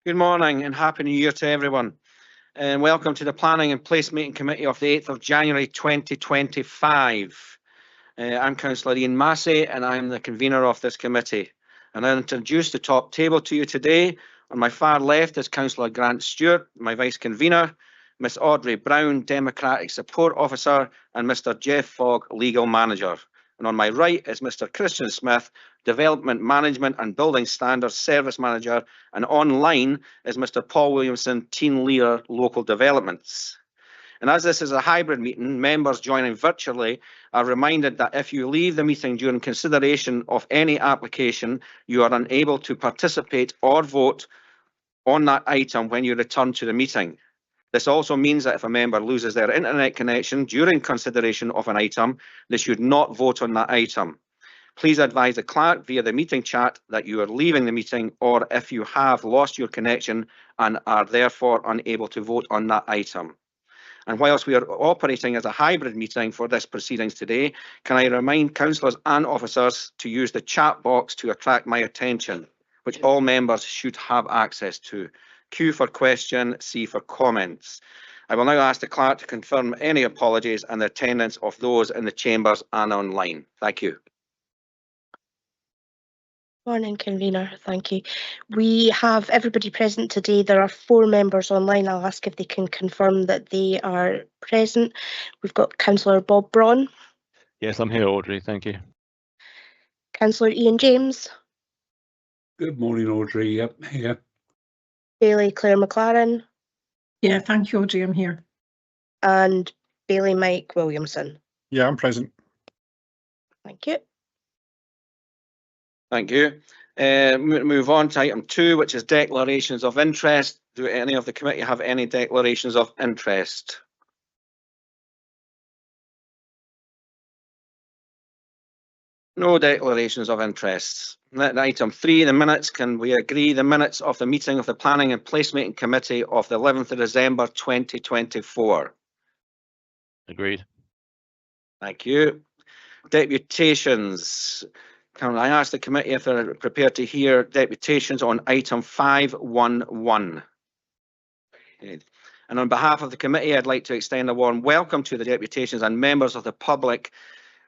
Good morning and Happy New Year to everyone. And welcome to the Planning and Placemaking Committee of the 8th of January 2025. I'm Councillor Ian Massey and I'm the convener of this committee. And I'll introduce the top table to you today. On my far left is Councillor Grant Stewart, my vice convener, Miss Audrey Brown, Democratic Support Officer, and Mr Jeff Fogg, Legal Manager. And on my right is Mr Christian Smith, Development Management and Building Standards Service Manager, and online is Mr Paul Williamson, Team Leader, Local Developments. And as this is a hybrid meeting, members joining virtually are reminded that if you leave the meeting during consideration of any application, you are unable to participate or vote on that item when you return to the meeting. This also means that if a member loses their internet connection during consideration of an item, they should not vote on that item. Please advise the clerk via the meeting chat that you are leaving the meeting, or if you have lost your connection and are therefore unable to vote on that item. And whilst we are operating as a hybrid meeting for this proceedings today, can I remind councillors and officers to use the chat box to attract my attention, which all members should have access to. Q for question, C for comments. I will now ask the clerk to confirm any apologies and the attendance of those in the chambers and online. Thank you. Morning, convener. Thank you. We have everybody present today. There are 4 members online. I'll ask if they can confirm that they are present. We've got Councillor Bob Braun. Yes, I'm here, Audrey. Thank you. Councillor Ian James. Good morning, Audrey. Yep, here. Bailey Claire McLaren. Yeah, thank you, Audrey. I'm here. And Bailey Mike Williamson. Yeah, I'm present. Thank you. Thank you. Move on to item 2, which is declarations of interest. Do any of the committee have any declarations of interest? No declarations of interest. Item 3, the minutes. Can we agree the minutes of the meeting of the Planning and Placemaking Committee of the 11th of December 2024? Agreed. Thank you. Deputations. Can I ask the committee if they're prepared to hear deputations on item 511? And on behalf of the committee, I'd like to extend a warm welcome to the deputations and members of the public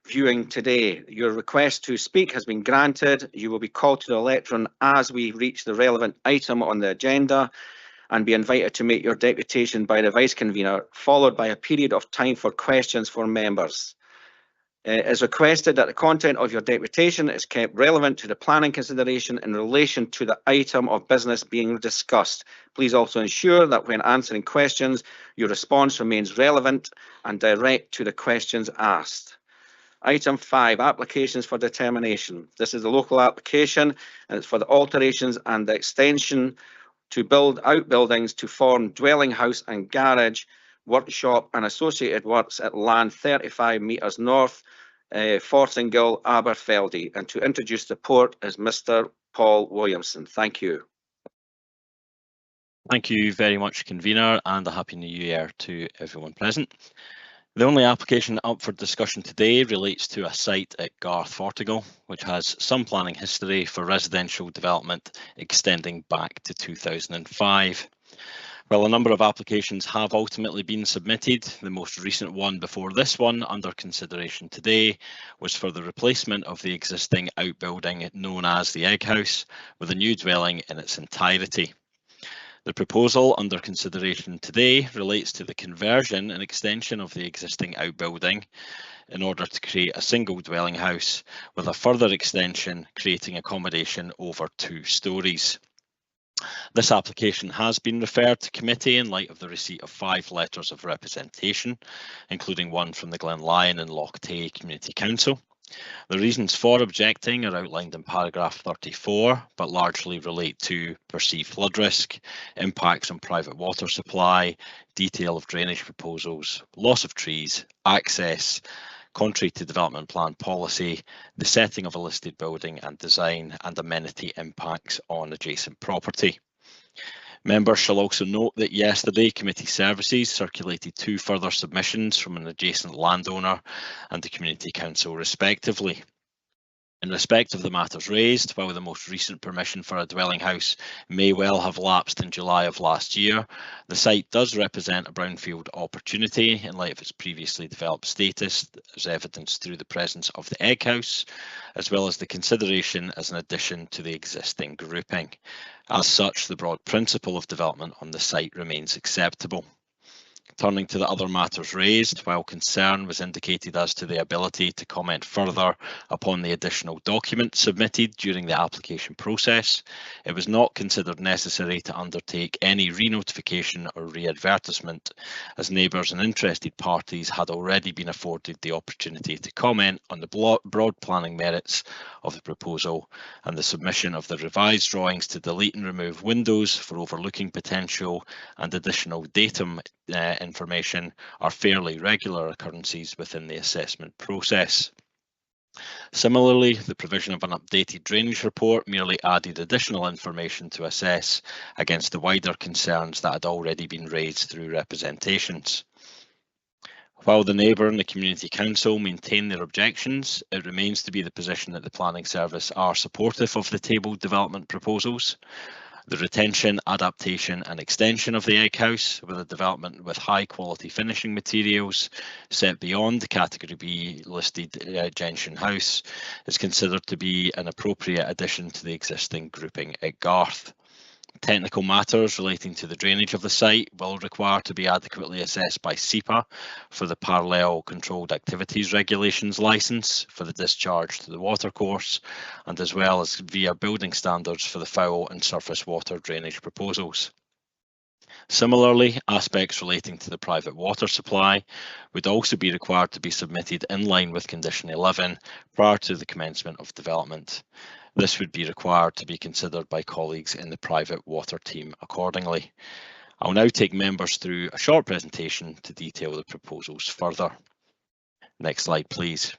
viewing today. Your request to speak has been granted. You will be called to the lectern as we reach the relevant item on the agenda and be invited to make your deputation by the vice convener, followed by a period of time for questions for members. It is requested that the content of your deputation is kept relevant to the planning consideration in relation to the item of business being discussed. Please also ensure that when answering questions, your response remains relevant and direct to the questions asked. Item 5, applications for determination. This is a local application and it's for the alterations and the extension to build outbuildings to form dwelling house and garage, workshop and associated works at land 35 metres north, Fortingill, Aberfeldy. And to introduce the report is Mr Paul Williamson. Thank you. Thank you very much, convener, and a happy new year to everyone present. The only application up for discussion today relates to a site at Garth Fortingill, which has some planning history for residential development extending back to 2005. While a number of applications have ultimately been submitted, the most recent one before this one under consideration today was for the replacement of the existing outbuilding known as the Egg House with a new dwelling in its entirety. The proposal under consideration today relates to the conversion and extension of the existing outbuilding in order to create a single dwelling house with a further extension creating accommodation over 2 stories. This application has been referred to committee in light of the receipt of 5 letters of representation, including one from the Glenlyon and Loch Tay Community Council. The reasons for objecting are outlined in paragraph 34, but largely relate to perceived flood risk, impacts on private water supply, detail of drainage proposals, loss of trees, access, contrary to development plan policy, the setting of a listed building and design, and amenity impacts on adjacent property. Members shall also note that yesterday committee services circulated 2 further submissions from an adjacent landowner and the Community Council respectively. In respect of the matters raised, while the most recent permission for a dwelling house may well have lapsed in July of last year, the site does represent a brownfield opportunity in light of its previously developed status, as evidenced through the presence of the egg house, as well as the consideration as an addition to the existing grouping. As such, the broad principle of development on the site remains acceptable. Turning to the other matters raised, while concern was indicated as to the ability to comment further upon the additional documents submitted during the application process, it was not considered necessary to undertake any re-notification or re-advertisement, as neighbours and interested parties had already been afforded the opportunity to comment on the broad planning merits of the proposal, and the submission of the revised drawings to delete and remove windows for overlooking potential and additional datum information are fairly regular occurrences within the assessment process. Similarly, the provision of an updated drainage report merely added additional information to assess against the wider concerns that had already been raised through representations. While the neighbour and the Community Council maintain their objections, it remains to be the position that the Planning Service are supportive of the tabled development proposals. The retention, adaptation and extension of the egg house with a development with high quality finishing materials set beyond the Category B listed Gentian house is considered to be an appropriate addition to the existing grouping at Garth. Technical matters relating to the drainage of the site will require to be adequately assessed by SEPA for the Parallel Controlled Activities Regulations licence for the discharge to the watercourse, and as well as via building standards for the foul and surface water drainage proposals. Similarly, aspects relating to the private water supply would also be required to be submitted in line with Condition 11 prior to the commencement of development. This would be required to be considered by colleagues in the private water team accordingly. I'll now take members through a short presentation to detail the proposals further. Next slide, please.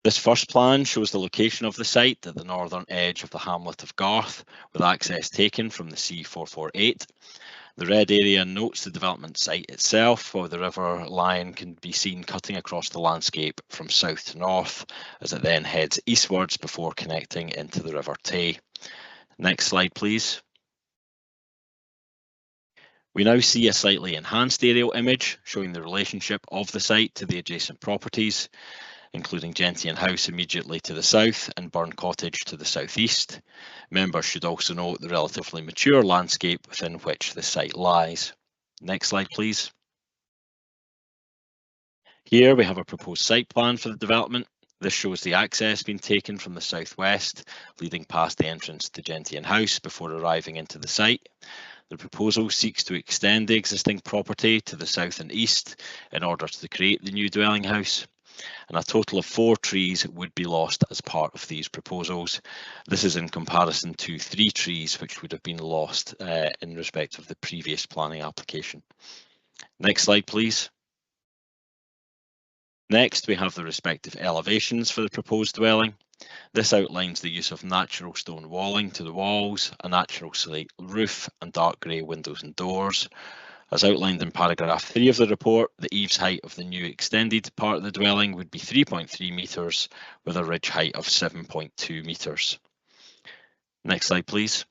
This first plan shows the location of the site at the northern edge of the hamlet of Garth, with access taken from the C448. The red area notes the development site itself, while the river line can be seen cutting across the landscape from south to north, as it then heads eastwards before connecting into the River Tay. Next slide, please. We now see a slightly enhanced aerial image showing the relationship of the site to the adjacent properties, including Gentian House immediately to the south and Burn Cottage to the southeast. Members should also note the relatively mature landscape within which the site lies. Next slide, please. Here we have a proposed site plan for the development. This shows the access being taken from the southwest, leading past the entrance to Gentian House before arriving into the site. The proposal seeks to extend the existing property to the south and east in order to create the new dwelling house, and a total of 4 trees would be lost as part of these proposals. This is in comparison to 3 trees which would have been lost in respect of the previous planning application. Next slide, please. Next, we have the respective elevations for the proposed dwelling. This outlines the use of natural stone walling to the walls, a natural slate roof and dark grey windows and doors. As outlined in paragraph 3 of the report, the eaves height of the new extended part of the dwelling would be 3.3 metres with a ridge height of 7.2 metres. Next slide, please.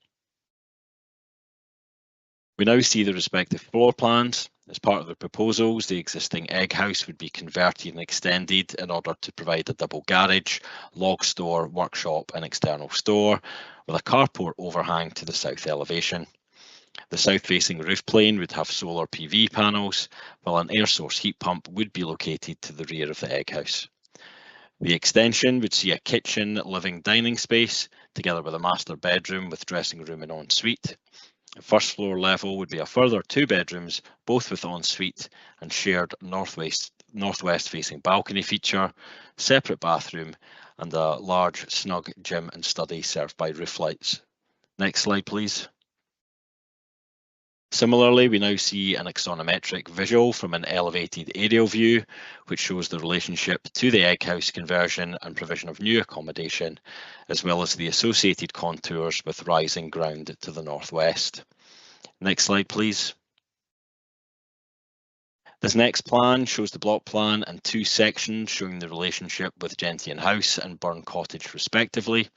We now see the respective floor plans. As part of the proposals, the existing egg house would be converted and extended in order to provide a double garage, log store, workshop and external store, with a carport overhang to the south elevation. The south-facing roof plane would have solar PV panels, while an air source heat pump would be located to the rear of the egg house. The extension would see a kitchen, living, dining space, together with a master bedroom with dressing room and ensuite. The first floor level would be a further 2 bedrooms, both with ensuite and shared northwest facing balcony feature, separate bathroom, and a large snug gym and study served by roof lights. Next slide, please. Similarly, we now see an axonometric visual from an elevated aerial view, which shows the relationship to the egg house conversion and provision of new accommodation, as well as the associated contours with rising ground to the northwest. Next slide, please. This next plan shows the block plan in two sections showing the relationship with Gentian House and Burn Cottage respectively.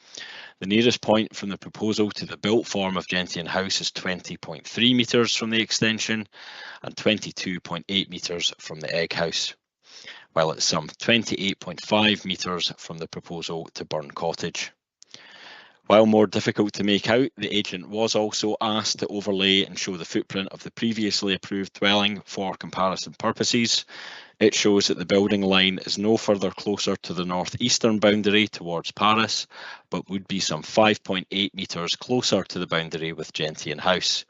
The nearest point from the proposal to the built form of Gentian House is 20.3 metres from the extension and 22.8 metres from the egg house, while it's some 28.5 metres from the proposal to Burn Cottage. While more difficult to make out, the agent was also asked to overlay and show the footprint of the previously approved dwelling for comparison purposes. It shows that the building line is no further closer to the northeastern boundary towards Paris, but would be some 5.8 metres closer to the boundary with Gentian House.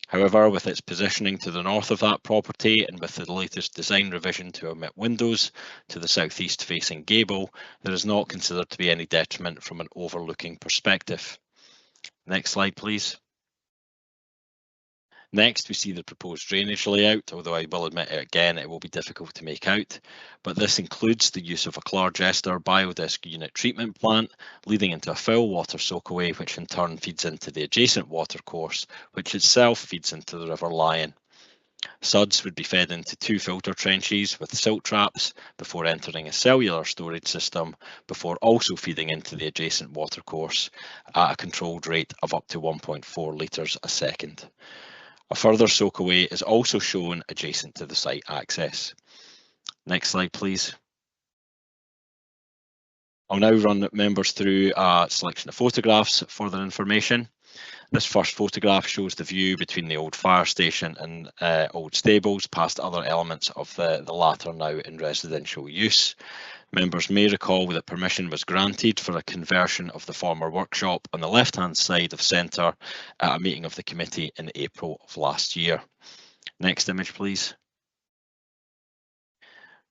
However, with its positioning to the north of that property and with the latest design revision to omit windows to the southeast facing gable, there is not considered to be any detriment from an overlooking perspective. Next slide, please. Next, we see the proposed drainage layout, although I will admit again it will be difficult to make out, but this includes the use of a Clargester biodisc unit treatment plant leading into a full water soakaway, which in turn feeds into the adjacent watercourse, which itself feeds into the River Lion. Suds would be fed into two filter trenches with silt traps before entering a cellular storage system, before also feeding into the adjacent watercourse at a controlled rate of up to 1.4 litres a second. A further soakaway is also shown adjacent to the site access. Next slide, please. I'll now run members through a selection of photographs for their information. This first photograph shows the view between the old fire station and old stables past other elements of the latter now in residential use. Members may recall that permission was granted for a conversion of the former workshop on the left-hand side of centre at a meeting of the committee in April of last year. Next image, please.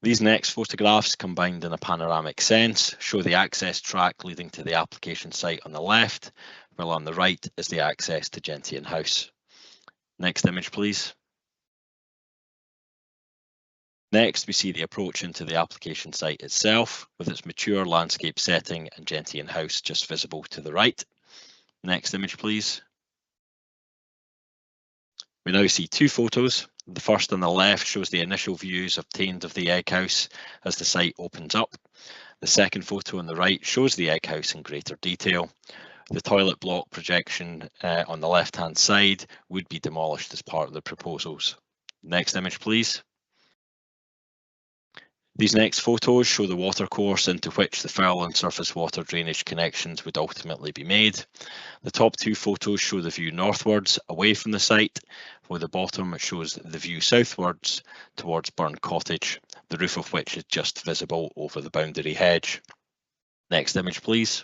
These next photographs, combined in a panoramic sense, show the access track leading to the application site on the left, while on the right is the access to Gentian House. Next image, please. Next, we see the approach into the application site itself, with its mature landscape setting and Gentian House just visible to the right. Next image, please. We now see two photos. The first on the left shows the initial views obtained of the egg house as the site opens up. The second photo on the right shows the egg house in greater detail. The toilet block projection on the left-hand side would be demolished as part of the proposals. Next image, please. These next photos show the watercourse into which the foul and surface water drainage connections would ultimately be made. The top two photos show the view northwards, away from the site, while the bottom shows the view southwards towards Burn Cottage, the roof of which is just visible over the boundary hedge. Next image, please.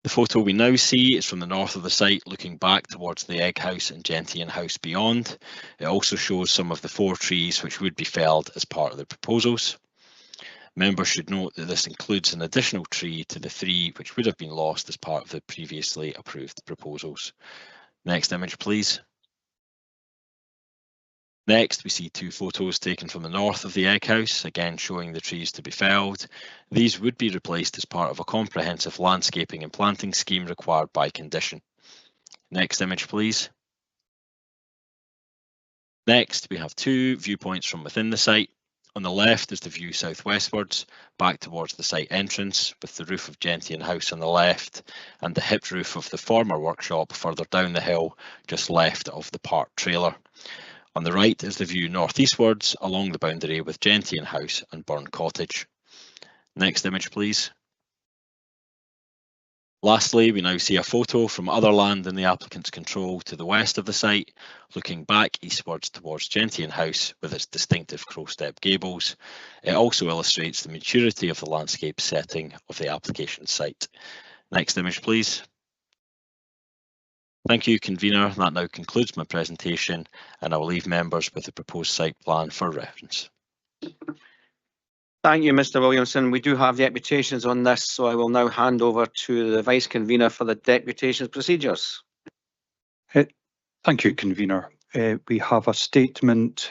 The photo we now see is from the north of the site, looking back towards the egg house and Gentian House beyond. It also shows some of the 4 trees which would be felled as part of the proposals. Members should note that this includes an additional tree to the 3 which would have been lost as part of the previously approved proposals. Next image, please. Next, we see 2 photos taken from the north of the egg house, again showing the trees to be felled. These would be replaced as part of a comprehensive landscaping and planting scheme required by condition. Next image, please. Next, we have 2 viewpoints from within the site. On the left is the view southwestwards, back towards the site entrance, with the roof of Gentian House on the left and the hip roof of the former workshop further down the hill, just left of the parked trailer. On the right is the view northeastwards along the boundary with Gentian House and Burn Cottage. Next image, please. Lastly, we now see a photo from other land in the applicant's control to the west of the site, looking back eastwards towards Gentian House with its distinctive crow-step gables. It also illustrates the maturity of the landscape setting of the application site. Next image, please. Thank you, convener. That now concludes my presentation, and I will leave members with the proposed site plan for reference. Thank you, Mr. Williamson. We do have deputations on this, so I will now hand over to the Vice Convener for the deputations procedures. Thank you, convener. We have a statement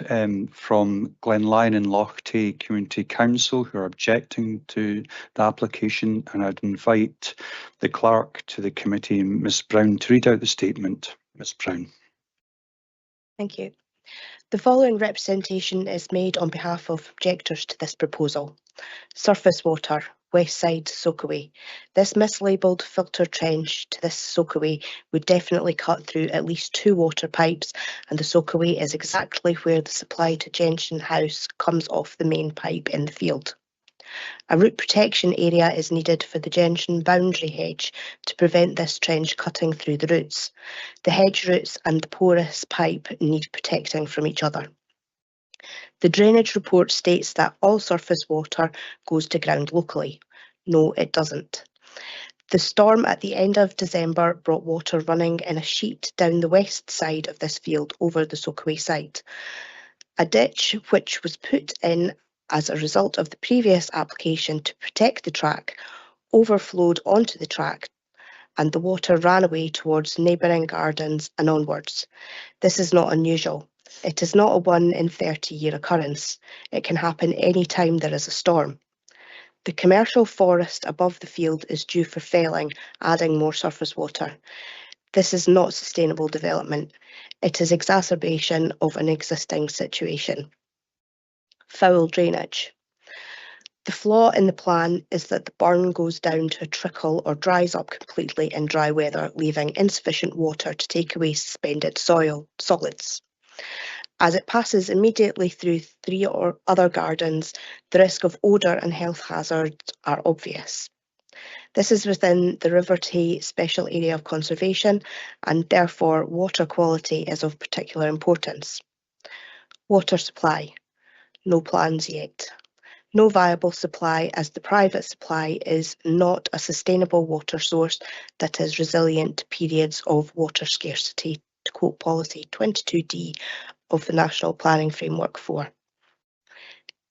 from Glenlyon and Lochte Community Council who are objecting to the application, and I'd invite the clerk to the committee, Ms. Brown, to read out the statement. Ms. Brown. Thank you. The following representation is made on behalf of objectors to this proposal. Surface water, west side soakaway. This mislabelled filter trench to this soakaway would definitely cut through at least 2 water pipes, and the soakaway is exactly where the supply to Gentian House comes off the main pipe in the field. A root protection area is needed for the Gentian boundary hedge to prevent this trench cutting through the roots. The hedge roots and the porous pipe need protecting from each other. The drainage report states that all surface water goes to ground locally. No, it doesn't. The storm at the end of December brought water running in a sheet down the west side of this field over the soakaway site. A ditch, which was put in as a result of the previous application to protect the track, overflowed onto the track, and the water ran away towards neighbouring gardens and onwards. This is not unusual. It is not a 1 in 30-year occurrence. It can happen any time there is a storm. The commercial forest above the field is due for felling, adding more surface water. This is not sustainable development. It is exacerbation of an existing situation. Foul drainage. The flaw in the plan is that the burn goes down to a trickle or dries up completely in dry weather, leaving insufficient water to take away suspended solids. As it passes immediately through 3 or other gardens, the risk of odour and health hazards are obvious. This is within the River Tay Special Area of Conservation, and therefore water quality is of particular importance. Water supply. No plans yet. No viable supply, as the private supply is not a sustainable water source that is resilient to periods of water scarcity, to quote policy 22D of the National Planning Framework 4.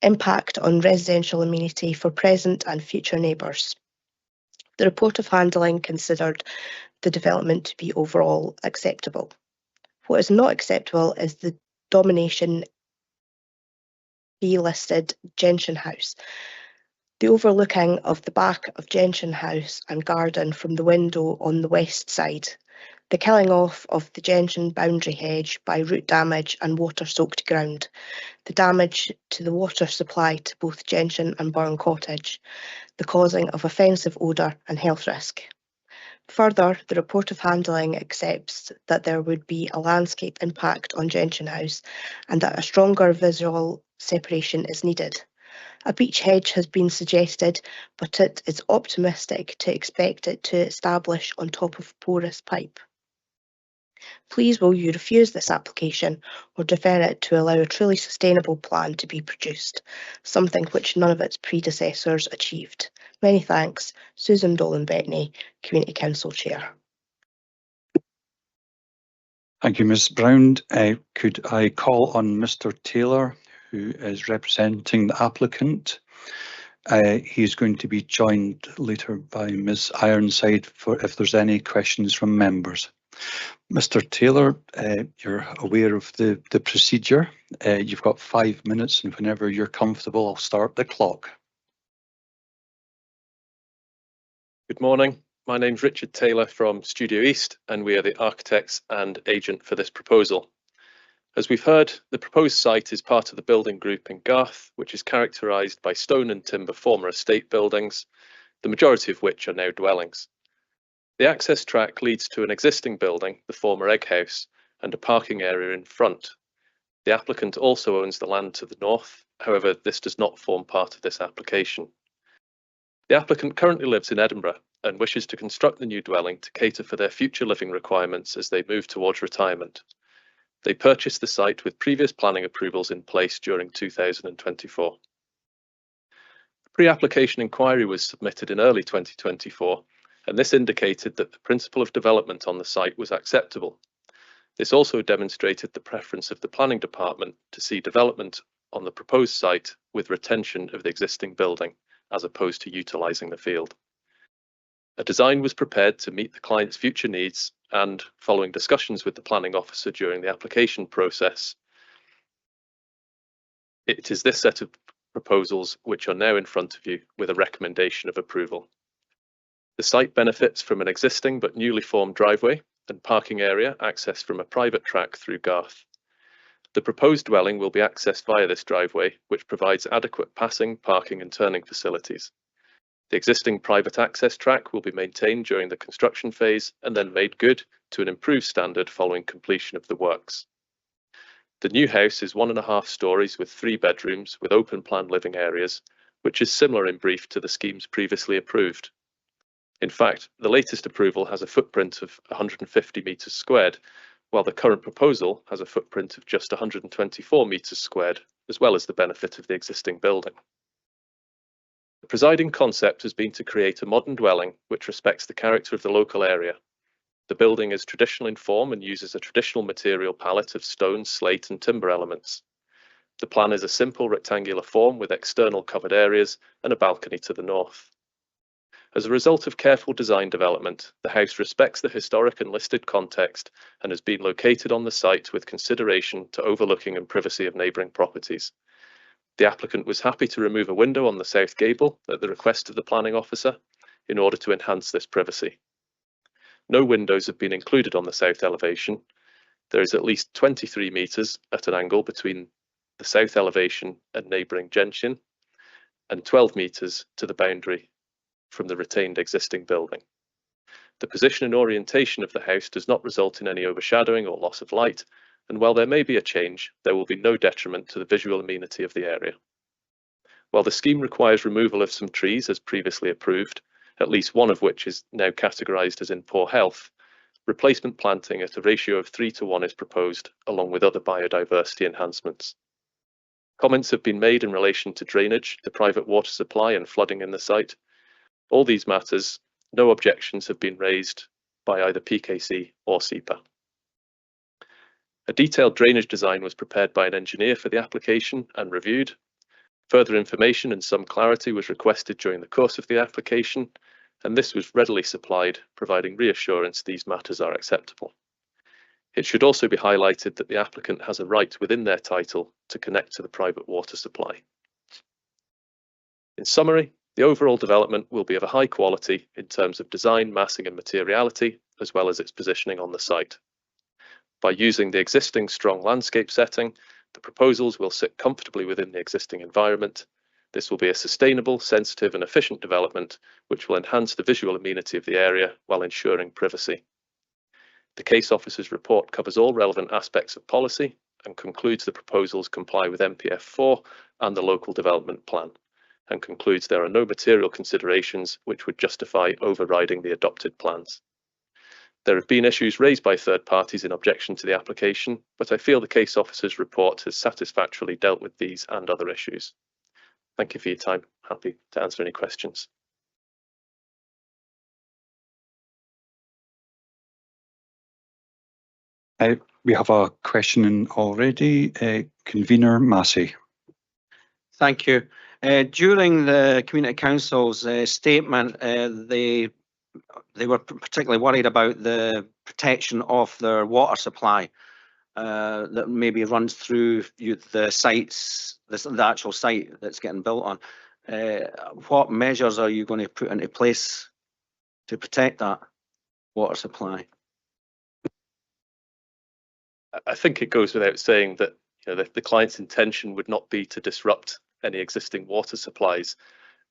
Impact on residential amenity for present and future neighbours. The report of handling considered the development to be overall acceptable. What is not acceptable is the domination B-listed Gentian House. The overlooking of the back of Gentian House and garden from the window on the west side. The killing off of the Gentian boundary hedge by root damage and water-soaked ground. The damage to the water supply to both Gentian and Burn Cottage. The causing of offensive odour and health risk. Further, the report of handling accepts that there would be a landscape impact on Gentian House and that a stronger visual separation is needed. A beech hedge has been suggested, but it is optimistic to expect it to establish on top of porous pipe. Please will you refuse this application or defer it to allow a truly sustainable plan to be produced, something which none of its predecessors achieved. Many thanks, Susan Dolan-Bettany, Community Council Chair. Thank you, Ms Brown. Could I call on Mr Taylor, who is representing the applicant? He's going to be joined later by Ms Ironside for if there's any questions from members. Mr Taylor, you're aware of the procedure. You've got 5 minutes, and whenever you're comfortable, I'll start the clock. Good morning. My name's Richard Taylor from Studio East, and we are the architects and agent for this proposal. As we've heard, the proposed site is part of the building group in Garth, which is characterised by stone and timber former estate buildings, the majority of which are now dwellings. The access track leads to an existing building, the former egg house, and a parking area in front. The applicant also owns the land to the north, however, this does not form part of this application. The applicant currently lives in Edinburgh and wishes to construct the new dwelling to cater for their future living requirements as they move towards retirement. They purchased the site with previous planning approvals in place during 2024. A pre-application inquiry was submitted in early 2024, and this indicated that the principle of development on the site was acceptable. This also demonstrated the preference of the planning department to see development on the proposed site with retention of the existing building, as opposed to utilising the field. A design was prepared to meet the client's future needs, and following discussions with the planning officer during the application process, it is this set of proposals which are now in front of you with a recommendation of approval. The site benefits from an existing but newly formed driveway and parking area accessed from a private track through Garth. The proposed dwelling will be accessed via this driveway, which provides adequate passing, parking and turning facilities. The existing private access track will be maintained during the construction phase and then made good to an improved standard following completion of the works. The new house is 1.5 stories with 3 bedrooms with open plan living areas, which is similar in brief to the schemes previously approved. In fact, the latest approval has a footprint of 150 metres squared, while the current proposal has a footprint of just 124 metres squared, as well as the benefit of the existing building. The presiding concept has been to create a modern dwelling which respects the character of the local area. The building is traditional in form and uses a traditional material palette of stone, slate and timber elements. The plan is a simple rectangular form with external covered areas and a balcony to the north. As a result of careful design development, the house respects the historic and listed context and has been located on the site with consideration to overlooking and privacy of neighbouring properties. The applicant was happy to remove a window on the south gable at the request of the planning officer in order to enhance this privacy. No windows have been included on the south elevation. There is at least 23 metres at an angle between the south elevation and neighbouring gentian and 12 metres to the boundary from the retained existing building. The position and orientation of the house does not result in any overshadowing or loss of light, and while there may be a change, there will be no detriment to the visual amenity of the area. While the scheme requires removal of some trees as previously approved, at least one of which is now categorised as in poor health, replacement planting at a ratio of 3:1 is proposed, along with other biodiversity enhancements. Comments have been made in relation to drainage, the private water supply and flooding in the site. All these matters, no objections have been raised by either PKC or SEPA. A detailed drainage design was prepared by an engineer for the application and reviewed. Further information and some clarity was requested during the course of the application, and this was readily supplied, providing reassurance these matters are acceptable. It should also be highlighted that the applicant has a right within their title to connect to the private water supply. In summary, the overall development will be of a high quality in terms of design, massing and materiality, as well as its positioning on the site. By using the existing strong landscape setting, the proposals will sit comfortably within the existing environment. This will be a sustainable, sensitive and efficient development which will enhance the visual amenity of the area while ensuring privacy. The case officer's report covers all relevant aspects of policy and concludes the proposals comply with MPF 4 and the local development plan, and concludes there are no material considerations which would justify overriding the adopted plans. There have been issues raised by third parties in objection to the application, but I feel the case officer's report has satisfactorily dealt with these and other issues. Thank you for your time. Happy to answer any questions. We have a question in already. Convener Massey. Thank you. During the Community Council's statement, they were particularly worried about the protection of their water supply that maybe runs through the sites, the actual site that's getting built on. What measures are you going to put into place to protect that water supply? I think it goes without saying that the client's intention would not be to disrupt any existing water supplies,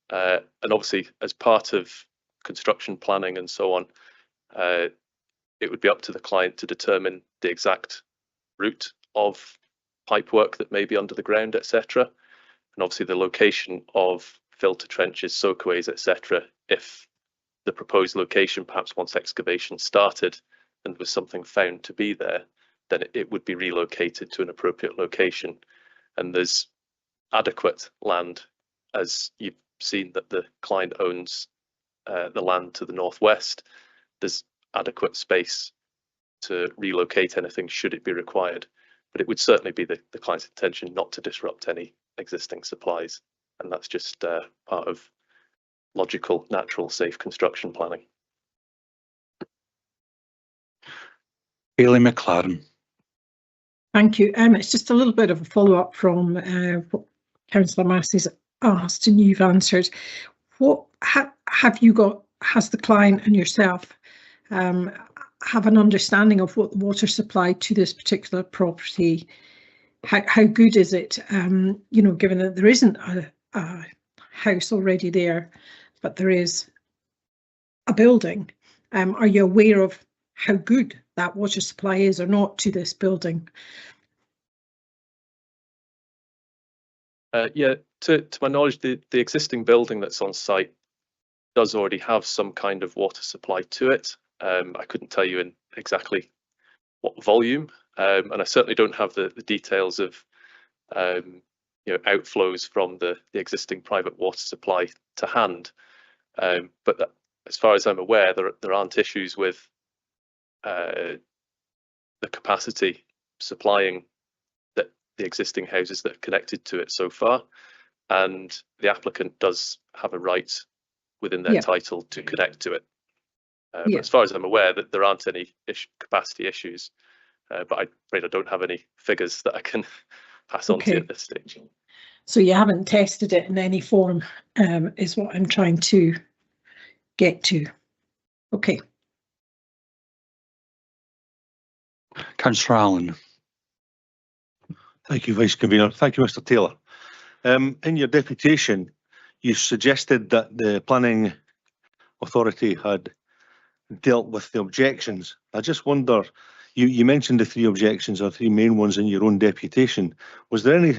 and obviously as part of construction planning and so on, it would be up to the client to determine the exact route of pipework that may be under the ground, etc. And obviously the location of filter trenches, soakaways, etc. If the proposed location, perhaps once excavation started and was something found to be there, then it would be relocated to an appropriate location. And there's adequate land, as you've seen that the client owns the land to the northwest. There's adequate space to relocate anything should it be required, but it would certainly be the client's intention not to disrupt any existing supplies, and that's just part of logical, natural, safe construction planning. Hayley McLaren. Thank you. It's just a little bit of a follow-up from what Councillor Massey's asked and you've answered. What have you got, has the client and yourself have an understanding of what the water supply to this particular property how good is it, you know, given that there isn't a house already there, but there is a building? Are you aware of how good that water supply is or not to this building? Yeah, to my knowledge, the existing building that's on site does already have some kind of water supply to it. I couldn't tell you in exactly what volume, and I certainly don't have the details of you know, outflows from the existing private water supply to hand. But that, as far as I'm aware, there aren't issues with the capacity supplying the existing houses that are connected to it so far, and the applicant does have a right within their title to connect to it. But as far as I'm aware, that there aren't any capacity issues, but I'm afraid I don't have any figures that I can pass on to you at this stage. So you haven't tested it in any form, is what I'm trying to get to. Okay. Councillor Allen. Thank you, Vice Convener. Thank you, Mr. Taylor. In your deputation, you suggested that the Planning Authority had dealt with the objections. I just wonder, you mentioned the 3 objections or 3 main ones in your own deputation. Was there any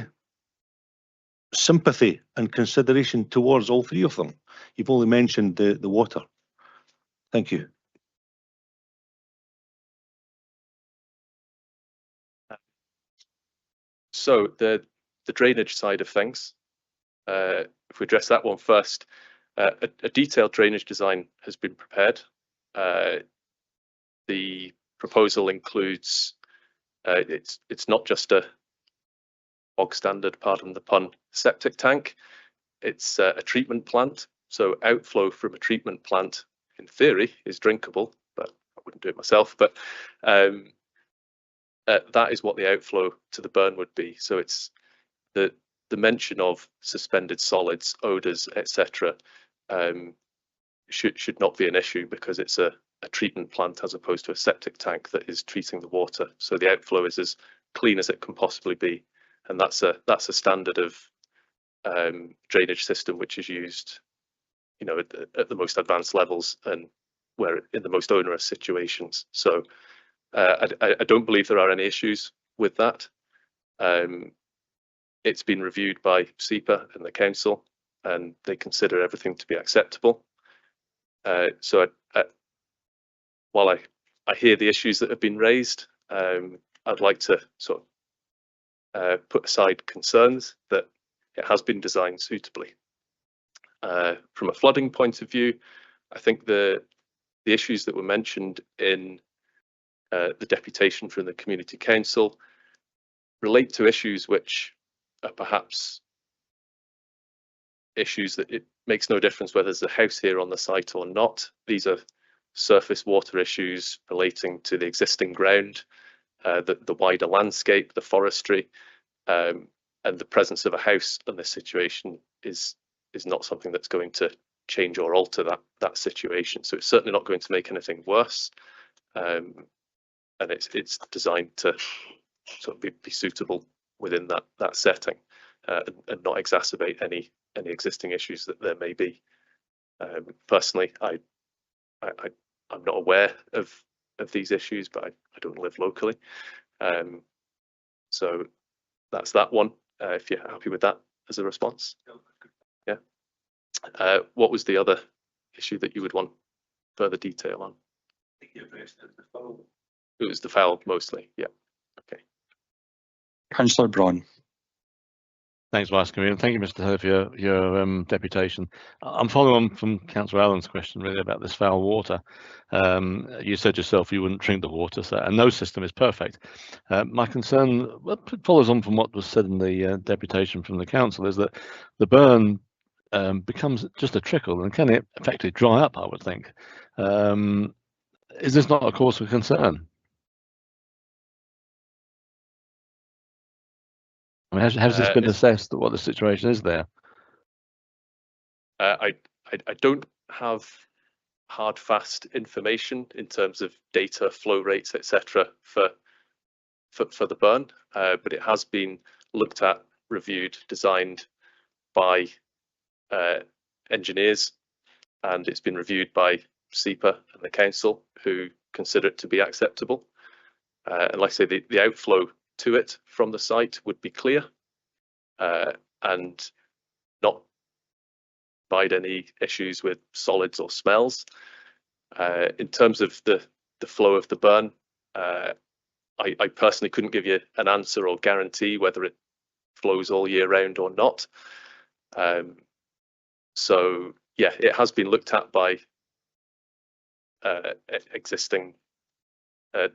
sympathy and consideration towards all 3 of them? You've only mentioned the water. Thank you. So the drainage side of things, if we address that one first, a detailed drainage design has been prepared. The proposal includes, it's not just a bog standard, pardon the pun, septic tank. It's a treatment plant. So outflow from a treatment plant, in theory, is drinkable, but I wouldn't do it myself. But that is what the outflow to the burn would be. So it's the mention of suspended solids, odours, etc. Should not be an issue, because it's a treatment plant as opposed to a septic tank that is treating the water. So the outflow is as clean as it can possibly be, and that's a standard of drainage system which is used, you know, at the most advanced levels and where in the most onerous situations. So I don't believe there are any issues with that. It's been reviewed by SEPA and the council, and they consider everything to be acceptable. So while I hear the issues that have been raised, I'd like to sort of put aside concerns that it has been designed suitably. From a flooding point of view, I think the issues that were mentioned in the deputation from the Community Council relate to issues which are perhaps issues that it makes no difference whether there's a house here on the site or not. These are surface water issues relating to the existing ground, the wider landscape, the forestry, and the presence of a house in this situation is not something that's going to change or alter that situation. So it's certainly not going to make anything worse, and it's designed to sort of be suitable within that setting, and not exacerbate any existing issues that there may be. Personally, I'm not aware of these issues, but I don't live locally, so that's that one. If you're happy with that as a response. Yeah. What was the other issue that you would want further detail on? It was the foul mostly. Yeah. Okay. Councillor Braun. Thanks, Vice Convener. Thank you, Mr. Taylor, for your deputation. I'm following on from Councillor Allen's question really about this foul water. You said yourself you wouldn't drink the water, so and no system is perfect. My concern, well, it follows on from what was said in the deputation from the council, is that the burn becomes just a trickle, and can it effectively dry up, I would think. Is this not a cause for concern? I mean, has this been assessed, what the situation is there? I don't have hard, fast information in terms of data, flow rates, etc. for for the burn, but it has been looked at, reviewed, designed by engineers, and it's been reviewed by SEPA and the council, who consider it to be acceptable. And like I say, the outflow to it from the site would be clear and not provide any issues with solids or smells. In terms of the flow of the burn, I personally couldn't give you an answer or guarantee whether it flows all year round or not. So yeah, it has been looked at by existing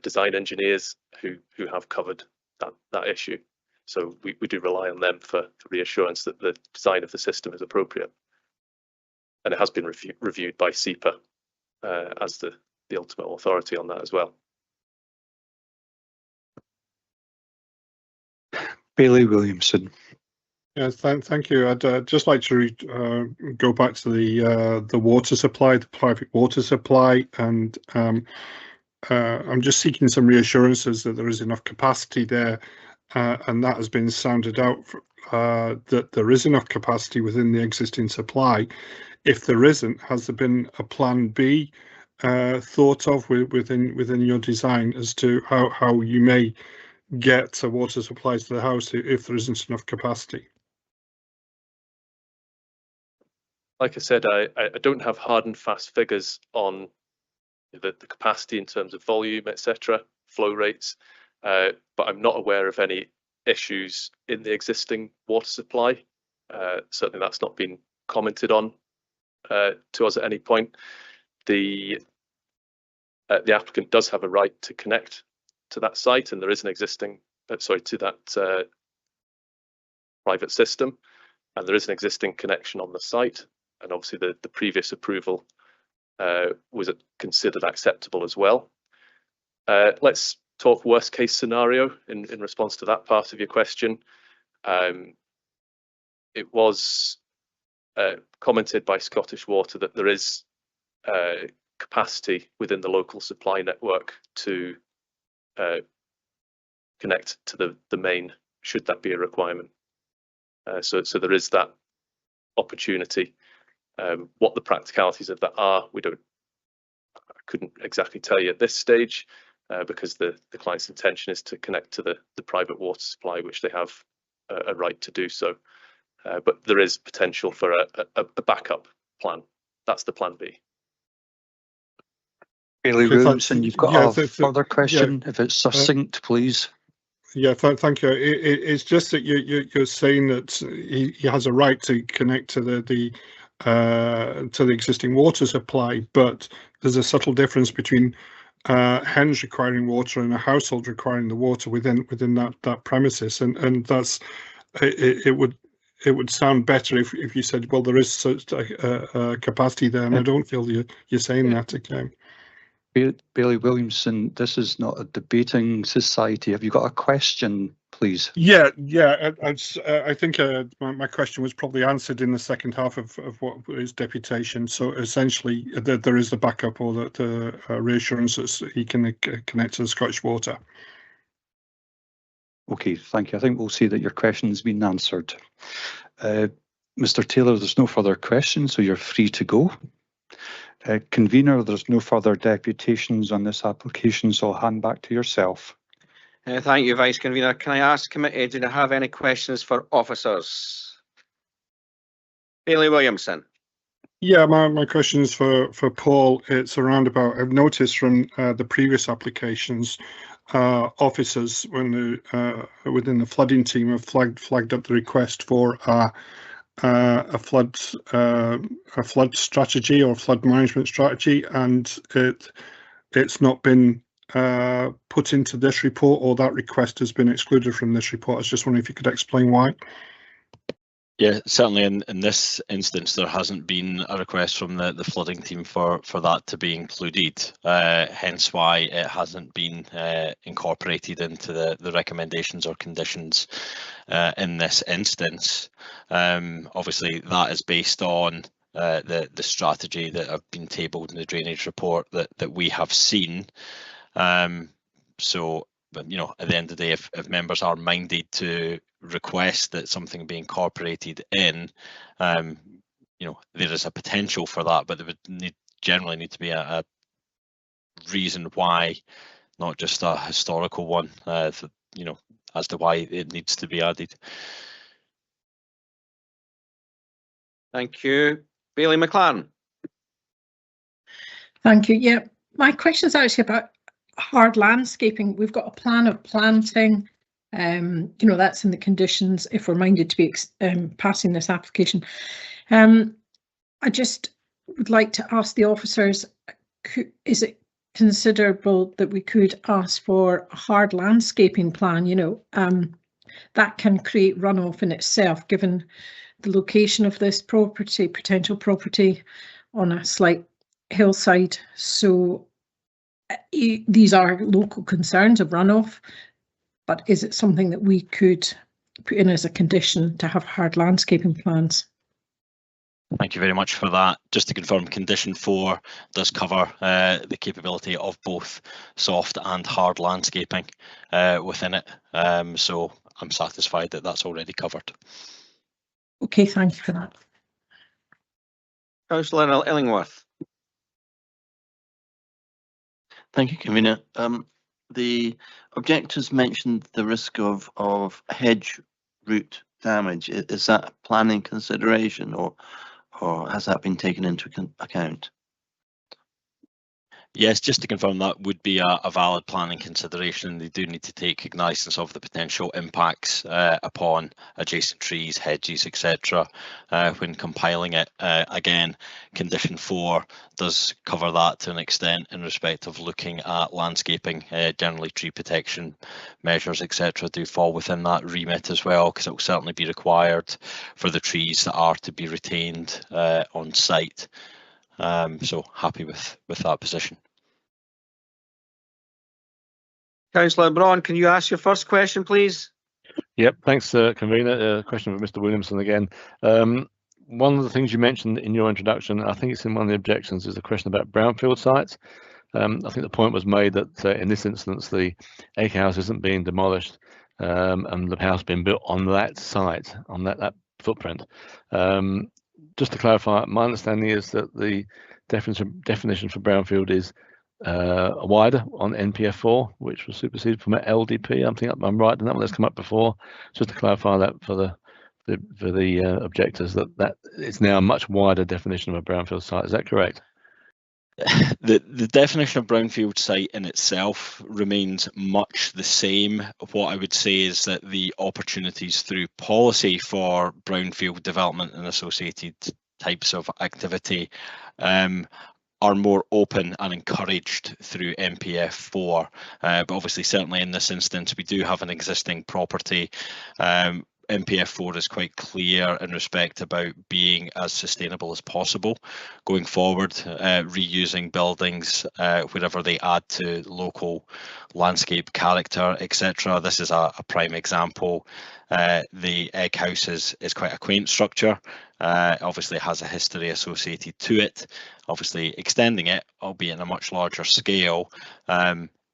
design engineers who have covered that issue. So we do rely on them for reassurance that the design of the system is appropriate. And it has been reviewed by SEPA as the ultimate authority on that as well. Bailey Williamson. Yes, thank you. I'd just like to go back to the water supply, the private water supply, and I'm just seeking some reassurances that there is enough capacity there, and that has been sounded out that there is enough capacity within the existing supply. If there isn't, has there been a plan B thought of within your design as to how you may get water supplies to the house if there isn't enough capacity? Like I said, I don't have hard and fast figures on the capacity in terms of volume, etc., flow rates, but I'm not aware of any issues in the existing water supply. Certainly that's not been commented on to us at any point. The applicant does have a right to connect to that site, and there is an existing, to that private system, and there is an existing connection on the site, and obviously the previous approval was considered acceptable as well. Let's talk worst case scenario in response to that part of your question. It was commented by Scottish Water that there is capacity within the local supply network to connect to the main, should that be a requirement. So there is that opportunity. What the practicalities of that are, I couldn't exactly tell you at this stage, because the client's intention is to connect to the private water supply, which they have a right to do so. But there is potential for a backup plan. That's the plan B. Bailey Williamson, you've got a further question, if it's succinct, please. Yeah, thank you. It's just that you're saying that he has a right to connect to the existing water supply, but there's a subtle difference between hens requiring water and a household requiring the water within that premises, and that's it would sound better if you said, well, there is such a capacity there, and I don't feel you're saying that again. Bailey Williamson, this is not a debating society. Have you got a question, please? Yeah. I think my question was probably answered in the second half of what is deputation. So essentially, there is the backup or the reassurance that he can connect to the Scottish Water. Okay, thank you. I think we'll see that your question has been answered. Mr. Taylor, there's no further questions, so you're free to go. Convener, there's no further deputations on this application, so I'll hand back to yourself. Thank you, Vice Convener. Can I ask committee, do they have any questions for officers? Bailey Williamson. Yeah, my question is for Paul. It's around about, I've noticed from the previous applications, officers when within the flooding team have flagged up the request for a flood strategy or flood management strategy, and it's not been put into this report, or that request has been excluded from this report. I was just wondering if you could explain why. Yeah, certainly in this instance, there hasn't been a request from the flooding team for that to be included, hence why it hasn't been incorporated into the recommendations or conditions in this instance. Obviously, that is based on the strategy that have been tabled in the drainage report that we have seen. So but at the end of the day, if members are minded to request that something be incorporated in, there is a potential for that, but there would generally need to be a reason why, not just a historical one, as to why it needs to be added. Thank you. Bailey McLaren. Thank you. Yeah, my question is actually about hard landscaping. We've got a plan of planting. That's in the conditions if we're minded to be passing this application. I just would like to ask the officers, is it considerable that we could ask for a hard landscaping plan? That can create runoff in itself, given the location of this potential property on a slight hillside. So these are local concerns of runoff, but is it something that we could put in as a condition to have hard landscaping plans? Thank you very much for that. Just to confirm, condition 4 does cover the capability of both soft and hard landscaping within it. So I'm satisfied that that's already covered. Okay, thank you for that. Councillor Illingworth. Thank you, Convener. The objectors mentioned the risk of hedge root damage. Is that a planning consideration, or has that been taken into account? Yes, just to confirm, that would be a valid planning consideration. They do need to take cognizance of the potential impacts upon adjacent trees, hedges, etc. When compiling it. Again, condition 4 does cover that to an extent in respect of looking at landscaping. Generally, tree protection measures, etc. do fall within that remit as well, because it will certainly be required for the trees that are to be retained on site. So happy with that position. Councillor Braun, can you ask your first question, please? Yep, thanks, Convener. Question for Mr. Williamson again. One of the things you mentioned in your introduction, I think it's in one of the objections, is a question about brownfield sites. I think the point was made that in this instance, the egg house isn't being demolished and the house being built on that site, on that footprint. Just to clarify, my understanding is that the definition for brownfield is wider on NPF4, which was superseded from LDP. I think I'm right, and that one has come up before. Just to clarify that for the objectors, that it's now a much wider definition of a brownfield site. Is that correct? The definition of brownfield site in itself remains much the same. What I would say is that the opportunities through policy for brownfield development and associated types of activity are more open and encouraged through NPF4. But obviously, certainly in this instance, we do have an existing property. NPF4 is quite clear in respect about being as sustainable as possible going forward, reusing buildings wherever they add to local landscape character, etc. This is a prime example. The egg house is quite a quaint structure. Obviously has a history associated to it. Obviously extending it, albeit in a much larger scale,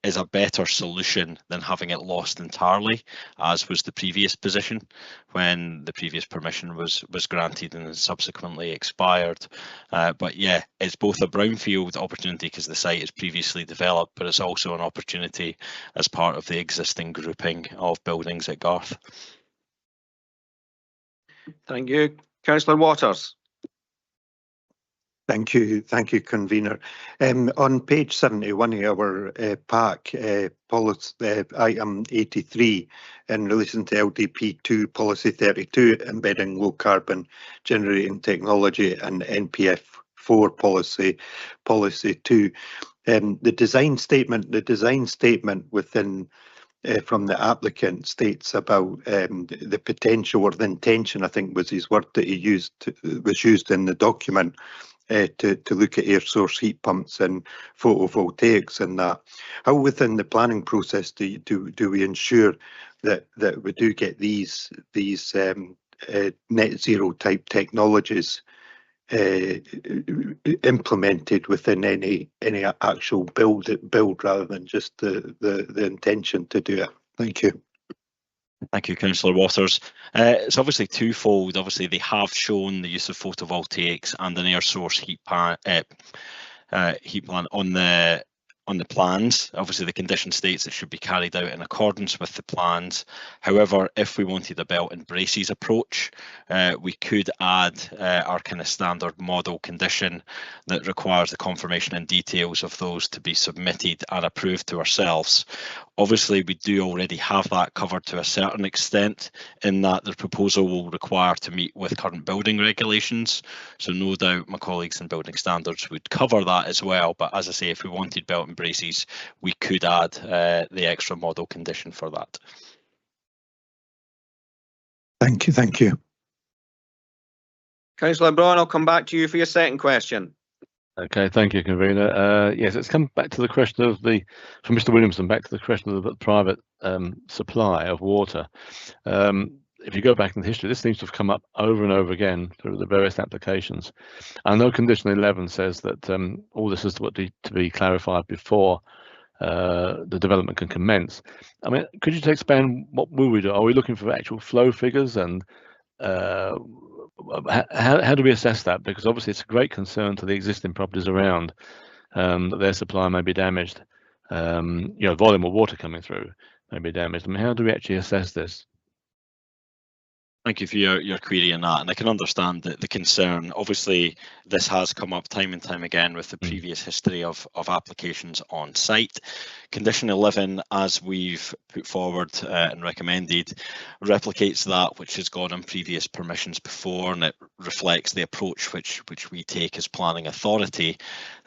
is a better solution than having it lost entirely, as was the previous position when the previous permission was granted and subsequently expired. But yeah, it's both a brownfield opportunity because the site is previously developed, but it's also an opportunity as part of the existing grouping of buildings at Garth. Thank you. Councillor Waters. Thank you, Convener. On page 71 of our pack, policy item 83, in relation to LDP2 policy 32, embedding low carbon generating technology, and NPF4 policy 2. The design statement within from the applicant states about the potential, or the intention, I think was his word that he was used in the document, to look at air source heat pumps and photovoltaics and that. How within the planning process do we ensure that we do get these net zero type technologies implemented within any actual build rather than just the intention to do it. Thank you. Thank you, Councillor Waters. It's obviously twofold. Obviously, they have shown the use of photovoltaics and an air source heat plant on the plans. Obviously, the condition states it should be carried out in accordance with the plans. However, if we wanted a belt and braces approach, we could add our kind of standard model condition that requires the confirmation and details of those to be submitted and approved to ourselves. Obviously, we do already have that covered to a certain extent, in that the proposal will require to meet with current building regulations. So no doubt my colleagues in building standards would cover that as well. But as I say, if we wanted belt and braces, we could add the extra model condition for that. Thank you. Thank you. Councillor Braun, I'll come back to you for your second question. Okay, thank you, convener. Yes, let's come back to the question of from Mr. Williamson, back to the question of the private supply of water. If you go back in the history, this seems to have come up over and over again through the various applications. I know condition 11 says that all this is to be clarified before the development can commence. I mean, could you expand what will we do? Are we looking for actual flow figures, and how do we assess that? Because obviously it's a great concern to the existing properties around that their supply may be damaged. Volume of water coming through may be damaged. I mean, how do we actually assess this? Thank you for your query on that, and I can understand the concern. Obviously, this has come up time and time again with the previous history of applications on site. Condition 11, as we've put forward and recommended, replicates that which has gone on previous permissions before, and it reflects the approach which we take as planning authority.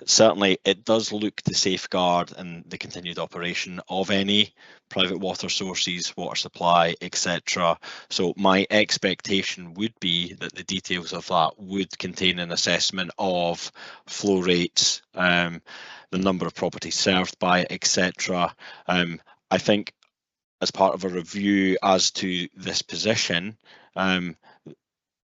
Certainly, it does look to safeguard and the continued operation of any private water sources, water supply, etc. So my expectation would be that the details of that would contain an assessment of flow rates, the number of properties served by, etc. I think as part of a review as to this position,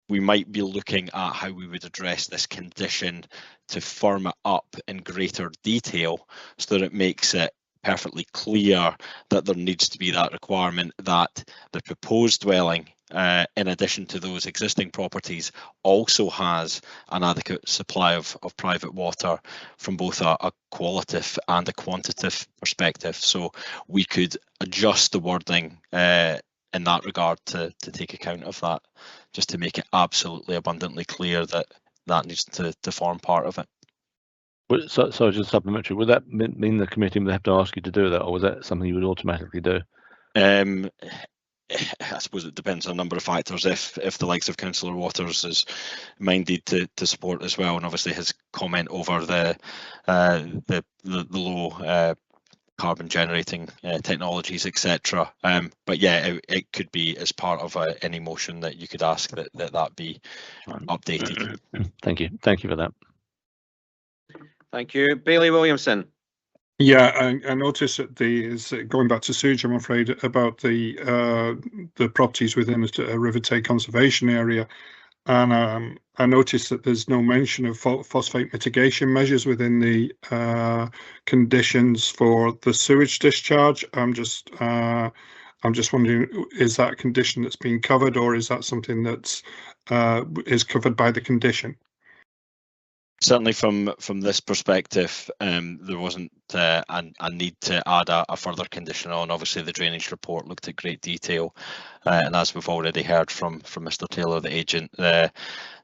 we might be looking at how we would address this condition to firm it up in greater detail so that it makes it perfectly clear that there needs to be that requirement that the proposed dwelling, in addition to those existing properties, also has an adequate supply of private water from both a qualitative and a quantitative perspective. So we could adjust the wording in that regard to take account of that, just to make it absolutely abundantly clear that that needs to form part of it. So just supplementary, would that mean the committee would have to ask you to do that, or was that something you would automatically do? I suppose it depends on a number of factors. If the likes of Councillor Waters is minded to support as well, and obviously his comment over the low carbon generating technologies, etc. But yeah, it could be as part of any motion that you could ask that be updated. Thank you for that. Thank you. Bailey Williamson. Yeah, I noticed that going back to sewage, I'm afraid, about the properties within a River Tay conservation area, and I noticed that there's no mention of phosphate mitigation measures within the conditions for the sewage discharge. I'm just wondering, is that a condition that's being covered, or is that something that's is covered by the condition? Certainly from this perspective, there wasn't a need to add a further condition on. Obviously, the drainage report looked at great detail, and as we've already heard from Mr. Taylor, the agent,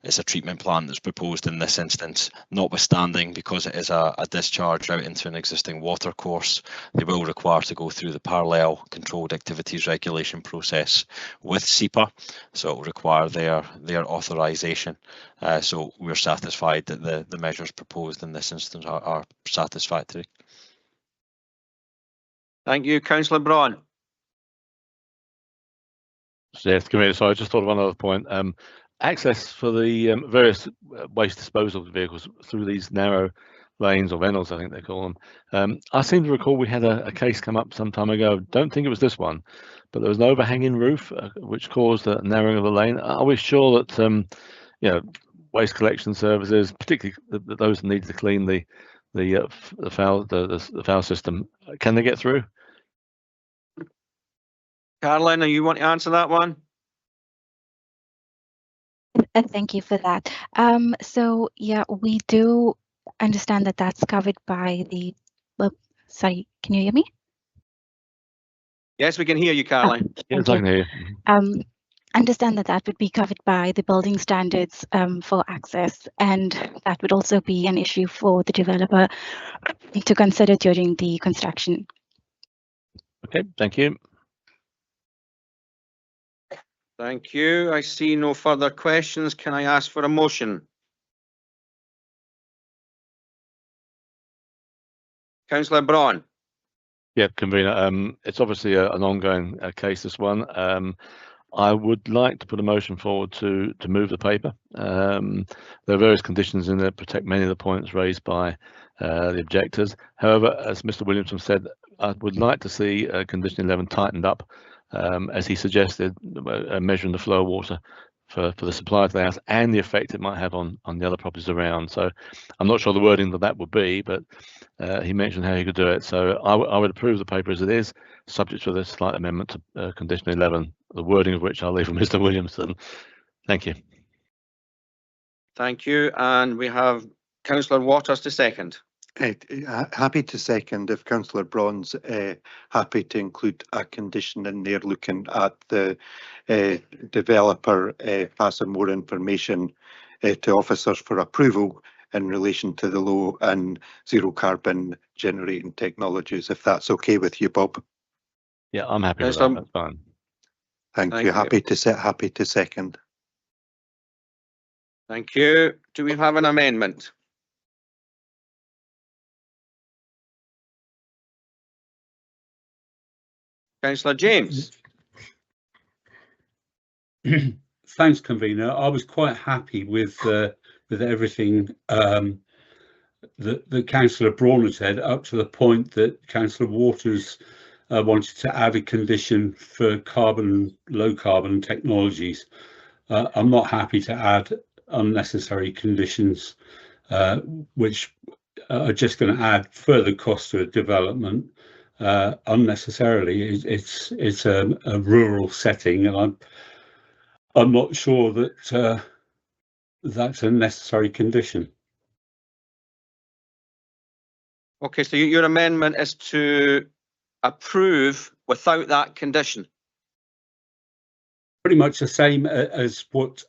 it's a treatment plant that's proposed in this instance. Notwithstanding, because it is a discharge out into an existing water course, they will require to go through the parallel controlled activities regulation process with SEPA, so it will require their authorisation. So we're satisfied that the measures proposed in this instance are satisfactory. Thank you. Councillor Braun. Yes, Committee. So I just thought of one other point. Access for the various waste disposal vehicles through these narrow lanes, or vennels, I think they call them. I seem to recall we had a case come up some time ago. Don't think it was this one, but there was an overhanging roof which caused a narrowing of the lane. Are we sure that waste collection services, particularly those that need to clean the foul system, can they get through? Caroline, you want to answer that one? Thank you for that. So yeah, we do understand that that's covered by the, well, sorry, can you hear me? Yes, we can hear you, Caroline. Yes, I can hear you. Understand that that would be covered by the building standards for access, and that would also be an issue for the developer to consider during the construction. Okay, thank you. Thank you. I see no further questions. Can I ask for a motion? Councillor Braun. Yeah, convener. It's obviously an ongoing case, this one. I would like to put a motion forward to move the paper. There are various conditions in there that protect many of the points raised by the objectors. However, as Mr. Williamson said, I would like to see condition 11 tightened up, as he suggested, measuring the flow of water for the supply to the house and the effect it might have on the other properties around. So I'm not sure the wording that would be, but he mentioned how he could do it. So I would approve the paper as it is, subject to this slight amendment to condition 11, the wording of which I'll leave for Mr. Williamson. Thank you. Thank you. And we have Councillor Waters to second. Happy to second if Councillor Braun's happy to include a condition in there looking at the developer passing more information to officers for approval in relation to the low and zero carbon generating technologies, if that's okay with you, Bob. Yeah, I'm happy with that. That's fine. Thank you. Happy to second. Thank you. Do we have an amendment? Councillor James. Thanks, convener. I was quite happy with everything that Councillor Braun had said, up to the point that Councillor Waters wanted to add a condition for low carbon technologies. I'm not happy to add unnecessary conditions which are just going to add further cost to a development unnecessarily. It's a rural setting, and I'm not sure that that's a necessary condition. Okay, so your amendment is to approve without that condition. Pretty much the same as what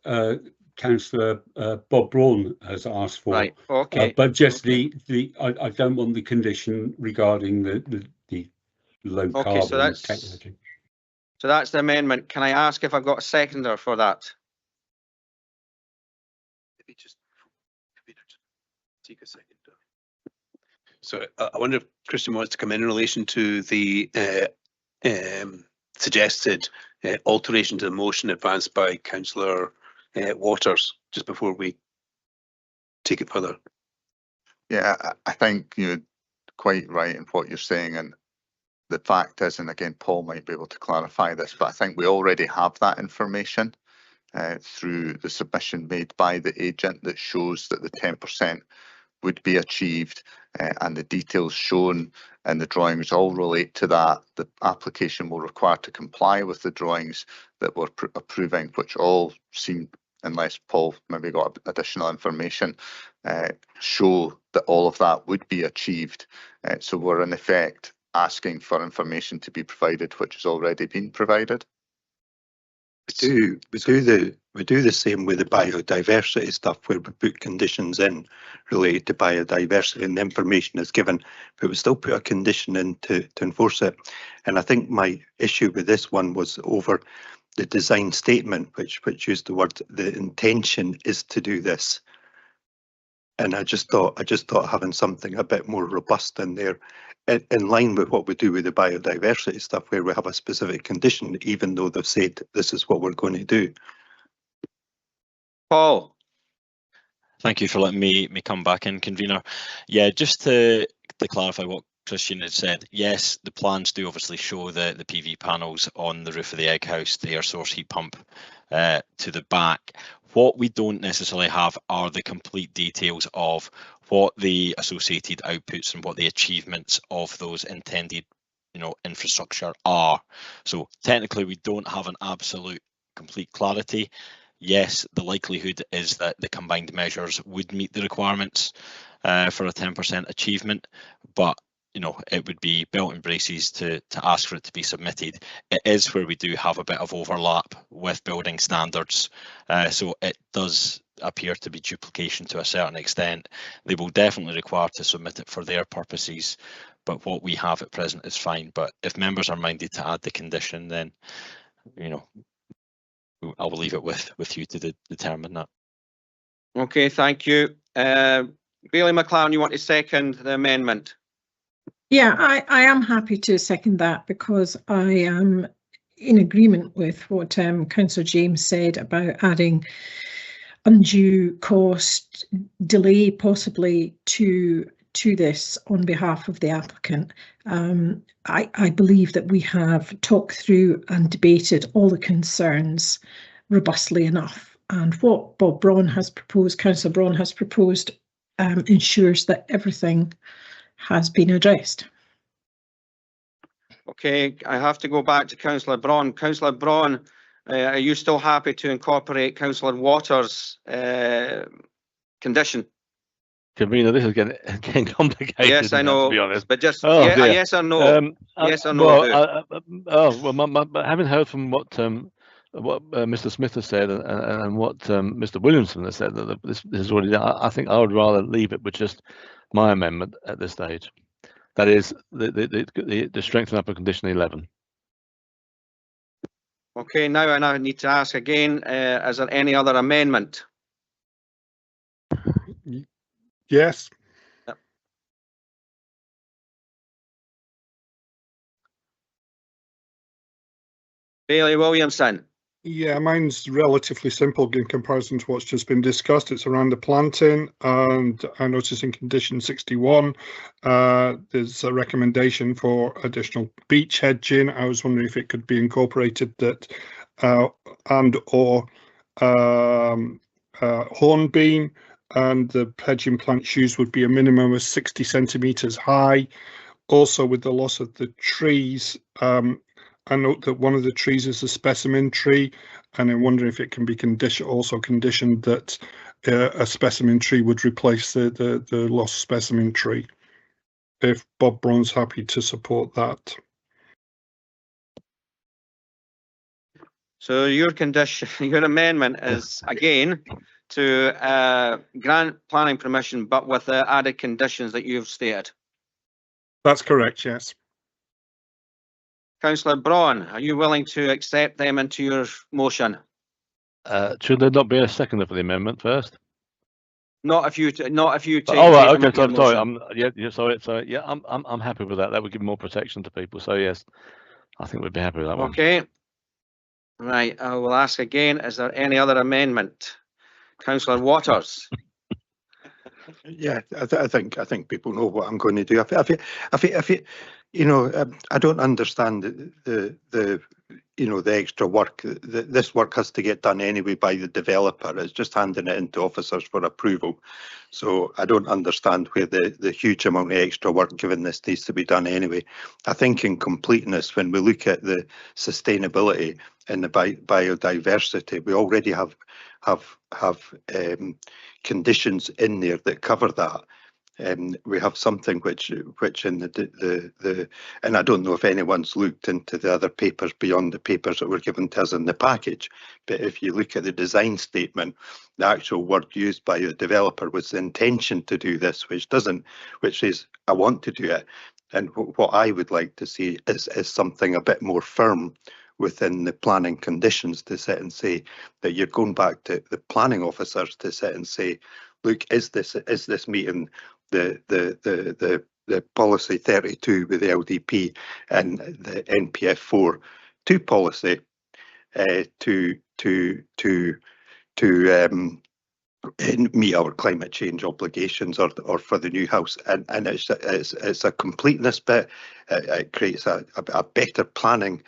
Councillor Bob Braun has asked for. Right. Okay. But just I don't want the condition regarding the low carbon technology. So that's the amendment. Can I ask if I've got a seconder for that? Maybe just take a second. So I wonder if Christian wants to come in relation to the suggested alteration to the motion advanced by Councillor Waters, just before we take it further. Yeah, I think you're quite right in what you're saying, and the fact is, and again, Paul might be able to clarify this, but I think we already have that information through the submission made by the agent that shows that the 10% would be achieved, and the details shown in the drawings all relate to that. The application will require to comply with the drawings that we're approving, which all seem, unless Paul maybe got additional information, show that all of that would be achieved. So we're in effect asking for information to be provided which has already been provided. We do the same with the biodiversity stuff, where we put conditions in related to biodiversity and the information is given, but we still put a condition in to enforce it. And I think my issue with this one was over the design statement, which used the word, the intention is to do this. And I just thought having something a bit more robust in there, in line with what we do with the biodiversity stuff, where we have a specific condition, even though they've said this is what we're going to do. Paul. Thank you for letting me come back in, convener. Yeah, just to clarify what Christian had said, yes, the plans do obviously show the PV panels on the roof of the egg house, the air source heat pump to the back. What we don't necessarily have are the complete details of what the associated outputs and what the achievements of those intended, infrastructure are. So technically, we don't have an absolute complete clarity. Yes, the likelihood is that the combined measures would meet the requirements for a 10% achievement, but it would be belt and braces to ask for it to be submitted. It is where we do have a bit of overlap with building standards, so it does appear to be duplication to a certain extent. They will definitely require to submit it for their purposes, but what we have at present is fine. But if members are minded to add the condition, then I will leave it with you to determine that. Okay, thank you. Bailey McLaren, you want to second the amendment? Yeah, I am happy to second that, because I am in agreement with what Councillor James said about adding undue cost, delay possibly to this on behalf of the applicant. I believe that we have talked through and debated all the concerns robustly enough, and what Bob Braun has proposed, Councillor Braun has proposed, ensures that everything has been addressed. Okay, I have to go back to Councillor Braun. Councillor Braun, are you still happy to incorporate Councillor Waters' condition? Convener, this is getting complicated. Yes, I know, to be honest. But just Oh, yeah, dear. yes or no. Yes or no. Well, having heard from what Mr. Smith has said and what Mr. Williamson has said, that this is already. I think I would rather leave it with just my amendment at this stage. That is the strengthen up of condition 11. Okay, now I need to ask again, is there any other amendment? Yes. Yep. Bailey Williamson. Yeah, mine's relatively simple in comparison to what's just been discussed. It's around the planting, and I notice in condition 61 there's a recommendation for additional beech hedging. I was wondering if it could be incorporated that and or hornbeam, and the hedging plant used would be a minimum of 60 centimetres high. Also, with the loss of the trees, I note that one of the trees is a specimen tree, and I'm wondering if it can be conditioned that a specimen tree would replace the lost specimen tree. If Bob Braun's happy to support that. So your condition, your amendment is again to grant planning permission, but with the added conditions that you've stated. That's correct, yes. Councillor Braun, are you willing to accept them into your motion? Should there not be a seconder for the amendment first? Not if you take. Oh, right, okay. Sorry. Sorry. Yeah, I'm happy with that. That would give more protection to people. So yes, I think we'd be happy with that one. Okay. Right. I will ask again. Is there any other amendment? Councillor Waters. Yeah, I think people know what I'm going to do. I don't understand the extra work. This work has to get done anyway by the developer. It's just handing it into officers for approval. So I don't understand where the huge amount of extra work given this needs to be done anyway. I think in completeness, when we look at the sustainability and the biodiversity, we already have conditions in there that cover that. We have something which in the and I don't know if anyone's looked into the other papers beyond the papers that were given to us in the package, but if you look at the design statement, the actual word used by the developer was the intention to do this, which is I want to do it. And what I would like to see is something a bit more firm within the planning conditions to sit and say that you're going back to the planning officers to sit and say, look, is this meeting the policy 32 with the LDP and the NPF 4 policy to meet our climate change obligations or for the new house, and it's a completeness bit. It creates a better planning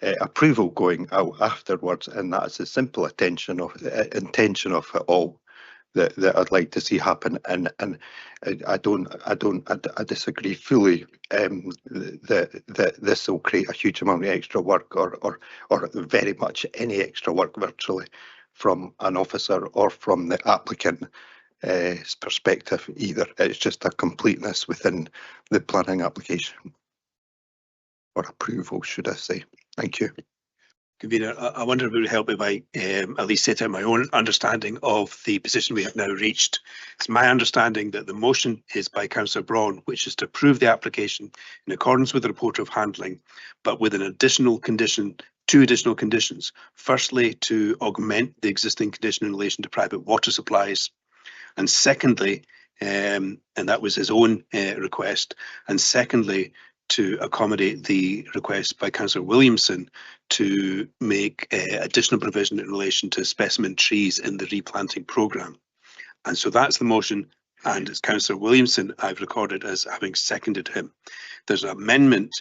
approval going out afterwards, and that's the simple intention of it all that I'd like to see happen. And I disagree fully that this will create a huge amount of extra work or very much any extra work virtually from an officer or from the applicant perspective either. It's just a completeness within the planning application, or approval, should I say. Thank you. Convener, I wonder if it would help if I at least set out my own understanding of the position we have now reached. It's my understanding that the motion is by Councillor Braun, which is to approve the application in accordance with the report of handling, but with an additional condition, 2 additional conditions. Firstly, to augment the existing condition in relation to private water supplies. And secondly, and that was his own request, and secondly, to accommodate the request by Councillor Williamson to make additional provision in relation to specimen trees in the replanting programme. And so that's the motion, and as Councillor Williamson I've recorded as having seconded him. There's an amendment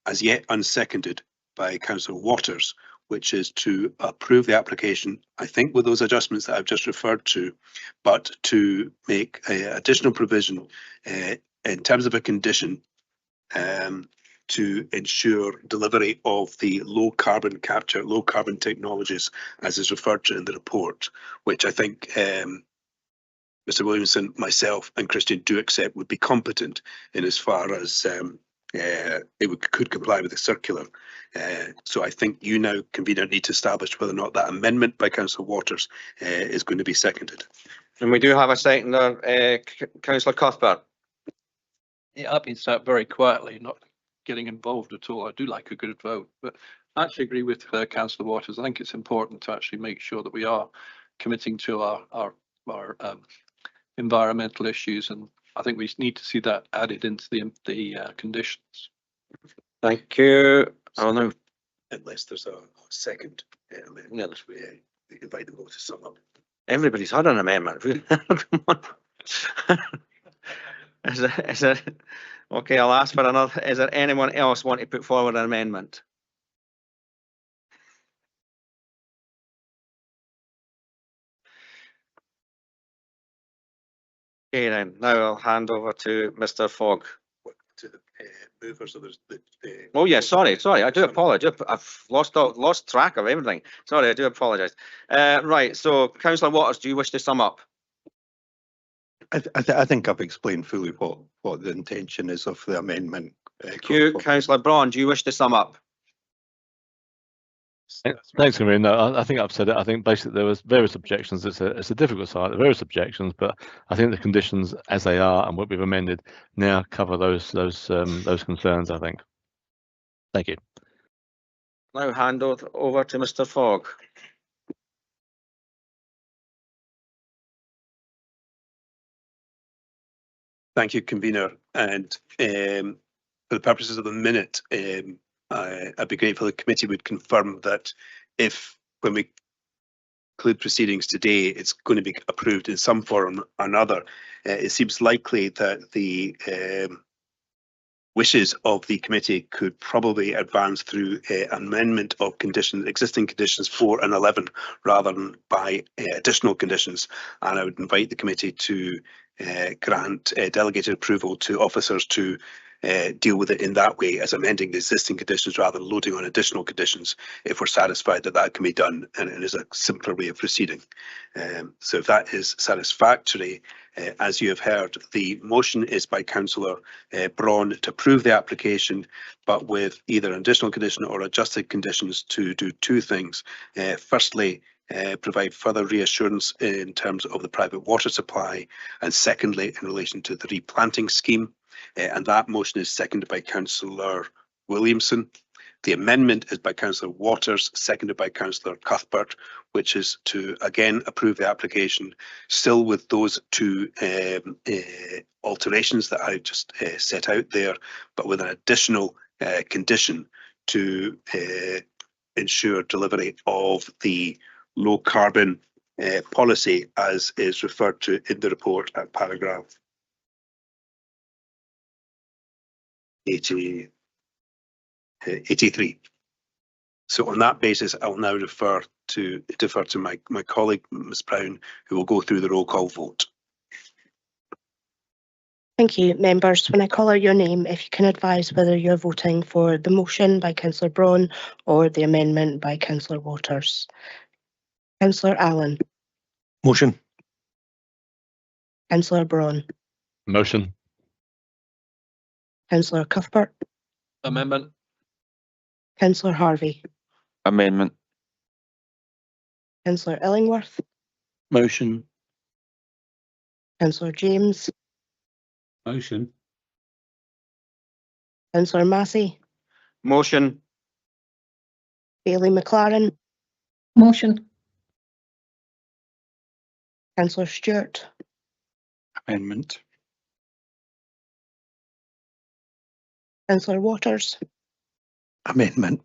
as yet unseconded by Councillor Waters, which is to approve the application, I think with those adjustments that I've just referred to, but to make additional provision in terms of a condition to ensure delivery of the low carbon capture, low carbon technologies, as is referred to in the report, which I think Mr. Williamson, myself and Christian do accept would be competent in as far as could comply with the circular. So I think you now, convener, need to establish whether or not that amendment by Councillor Waters is going to be seconded. And we do have a seconder, Councillor Cuthbert. Yeah, I've been sat very quietly, not getting involved at all. I do like a good vote, but I actually agree with Councillor Waters. I think it's important to actually make sure that we are committing to our environmental issues, and I think we need to see that added into the conditions. Thank you. Oh no, unless there's a second amendment, we invite them all to sum up. Everybody's had an amendment. Come on. Is there, okay, I'll ask for another. Is there anyone else want to put forward an amendment? Okay, then now I'll hand over to Mr. Fogg. To the movers of the Oh yeah, sorry, I do apologise. I've lost track of everything. Sorry, I do apologise. Right, so Councillor Waters, do you wish to sum up? I think I've explained fully what the intention is of the amendment. Thank you. Councillor Braun, do you wish to sum up? Thanks, Convener. No, I think I've said it. I think basically there was various objections. It's a difficult site. There are various objections, but I think the conditions as they are and what we've amended now cover those concerns, I think. Thank you. Now hand over to Mr. Fogg. Thank you, convener. And for the purposes of the minute, I'd be grateful if the committee would confirm that if, when we conclude proceedings today, it's going to be approved in some form or another. It seems likely that the wishes of the committee could probably advance through amendment of existing conditions 4 and 11 rather than by additional conditions. And I would invite the committee to grant delegated approval to officers to deal with it in that way, as amending the existing conditions rather than loading on additional conditions, if we're satisfied that that can be done and it is a simpler way of proceeding. So if that is satisfactory, as you have heard, the motion is by Councillor Braun to approve the application, but with either an additional condition or adjusted conditions to do 2 things. Firstly, provide further reassurance in terms of the private water supply, and secondly, in relation to the replanting scheme. And that motion is seconded by Councillor Williamson. The amendment is by Councillor Waters, seconded by Councillor Cuthbert, which is to again approve the application, still with those 2 alterations that I just set out there, but with an additional condition to ensure delivery of the low carbon policy as is referred to in the report at paragraph 83. So on that basis, I'll now defer to my colleague, Ms Brown, who will go through the roll call vote. Thank you, members. When I call out your name, if you can advise whether you're voting for the motion by Councillor Braun or the amendment by Councillor Waters. Councillor Allen. Motion. Councillor Braun. Motion. Councillor Cuthbert. Amendment. Councillor Harvey. Amendment. Councillor Illingworth. Motion. Councillor James. Motion. Councillor Massey. Motion. Bailey McLaren. Motion. Councillor Stewart. Amendment. Councillor Waters. Amendment.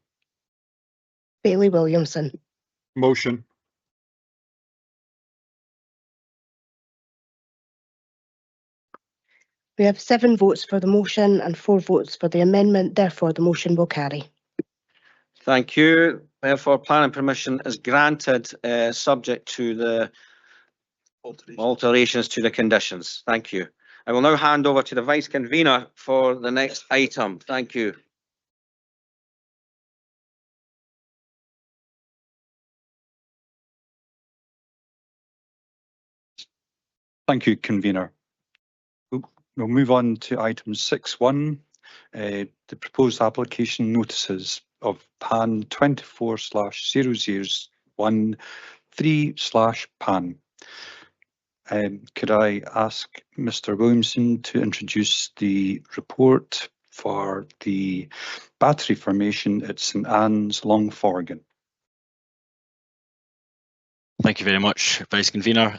Bailey Williamson. Motion. We have 7 votes for the motion and 4 votes for the amendment. Therefore, the motion will carry. Thank you. Therefore, planning permission is granted, subject to the alterations to the conditions. Thank you. I will now hand over to the Vice Convener for the next item. Thank you. Thank you, Convener. We'll move on to item 6.1, the proposed application notices of PAN 24/001-3/PAN. Could I ask Mr. Williamson to introduce the report for the battery formation at St Anne's, Longforgan? Thank you very much, Vice Convener.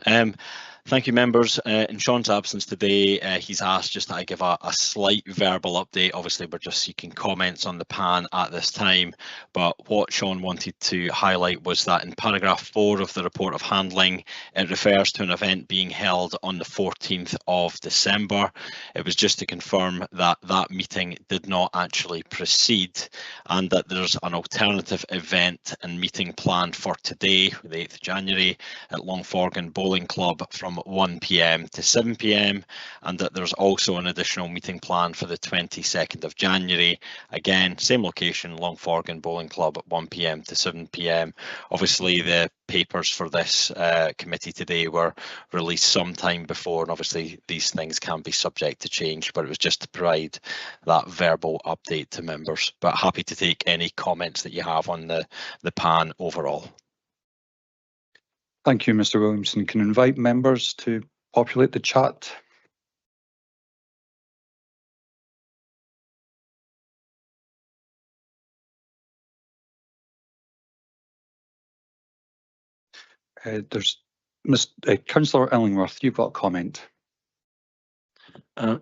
Thank you, members. In Sean's absence today, he's asked just that I give a slight verbal update. Obviously, we're just seeking comments on the PAN at this time, but what Sean wanted to highlight was that in paragraph 4 of the report of handling, it refers to an event being held on the 14th of December. It was just to confirm that that meeting did not actually proceed and that there's an alternative event and meeting planned for today, the 8th of January, at Longforgan Bowling Club from 1 p.m. to 7 p.m. and that there's also an additional meeting planned for the 22nd of January. Again, same location, Longforgan Bowling Club at 1 p.m. to 7 p.m. Obviously, the papers for this committee today were released some time before, and obviously these things can be subject to change, but it was just to provide that verbal update to members. But happy to take any comments that you have on the PAN overall. Thank you, Mr. Williamson. Can I invite members to populate the chat? There's Councillor Illingworth, you've got a comment.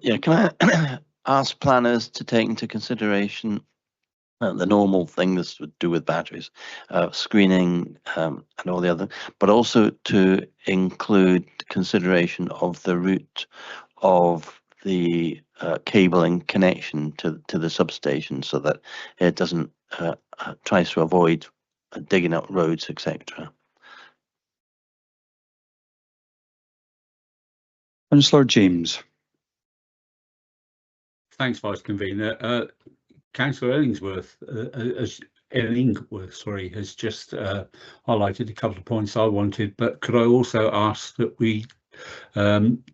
Yeah, can I ask planners to take into consideration the normal things to do with batteries, screening and all the other, but also to include consideration of the route of the cabling connection to the substation, so that it doesn't tries to avoid digging up roads, etc. Councillor James. Thanks, Vice Convener. Councillor Illingworth has just highlighted a couple of points I wanted, but could I also ask that we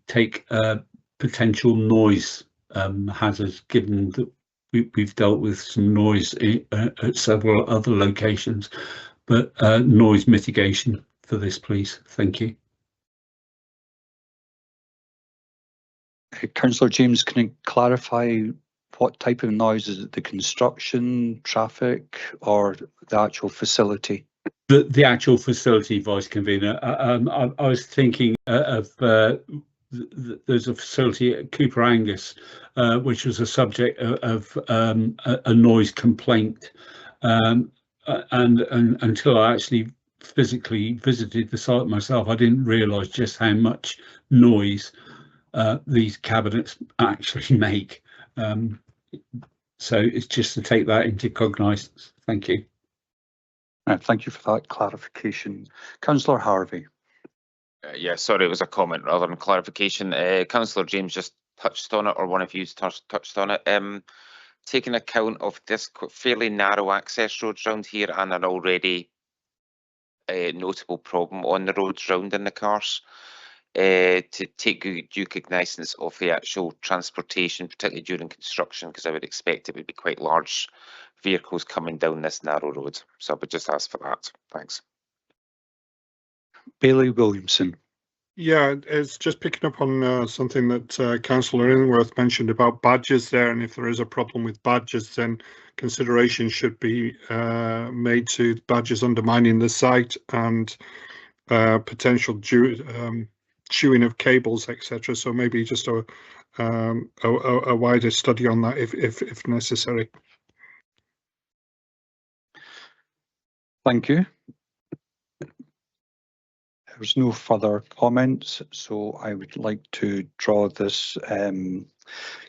take potential noise hazards, given that we've dealt with some noise at several other locations, but noise mitigation for this, please. Thank you. Councillor James, can you clarify what type of noise? Is it the construction, traffic, or the actual facility? The actual facility, Vice Convener. I was thinking of there's a facility at Cooper Angus, which was a subject of a noise complaint, and until I actually physically visited the site myself, I didn't realise just how much noise these cabinets actually make. So it's just to take that into cognizance. Thank you. Thank you for that clarification. Councillor Harvey. Yeah, sorry, it was a comment rather than clarification. Councillor James just touched on it, or one of you touched on it. Taking account of this fairly narrow access roads round here and an already notable problem on the roads round in the cars, to take due cognizance of the actual transportation, particularly during construction, because I would expect it would be quite large vehicles coming down this narrow road. So I would just ask for that. Thanks. Bailey Williamson. Yeah, it's just picking up on something that Councillor Illingworth mentioned about badges there, and if there is a problem with badges, then consideration should be made to badges undermining the site and potential chewing of cables, etc. So maybe just a wider study on that if necessary. Thank you. There's no further comments, so I would like to draw this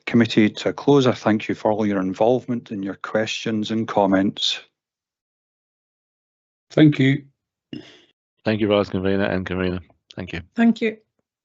committee to a close. I thank you for all your involvement and your questions and comments. Thank you. Thank you, Vice Convener and Convener. Thank you. Thank you.